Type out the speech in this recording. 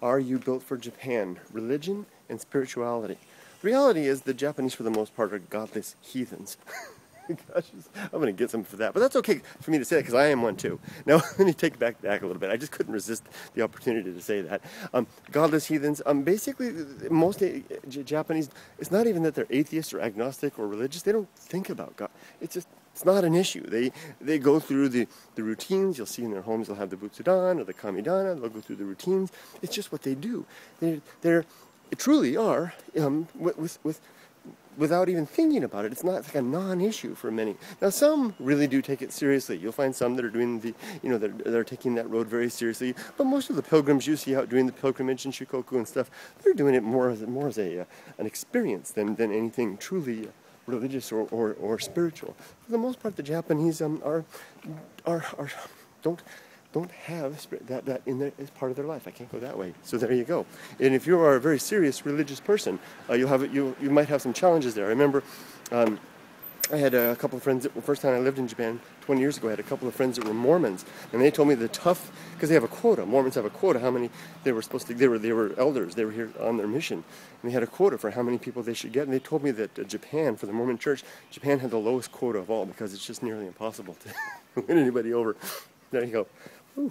Are you built for Japan? Religion and spirituality. The reality is the Japanese, for the most part, are godless heathens. Gosh, I'm going to get some for that. But that's okay for me to say that because I am one too. Now, let me take back a little bit. I just couldn't resist the opportunity to say that. Godless heathens, basically, most Japanese, it's not even that they're atheists or agnostic or religious. They don't think about God. It's not an issue. They go through the routines. You'll see in their homes they'll have the Butsudan or the Kamidana. They'll go through the routines. It's just what they do. They truly are, without even thinking about it, it's not like a non-issue for many. Now, some really do take it seriously. You'll find some that are doing they're taking that road very seriously. But most of the pilgrims you see out doing the pilgrimage in Shikoku and stuff, they're doing it more as an experience than anything truly religious or spiritual. For the most part, the Japanese don't have that in there as part of their life. I can't go that way. So there you go. And if you are a very serious religious person, you might have some challenges there. I remember I had a couple of friends the first time I lived in Japan 20 years ago. I had a couple of friends that were Mormons, and they told me because they have a quota. Mormons have a quota. How many they were supposed to? They were elders. They were here on their mission, and they had a quota for how many people they should get. And they told me that Japan, for the Mormon Church, Japan had the lowest quota of all because it's just nearly impossible to win anybody over. There you go. Ooh.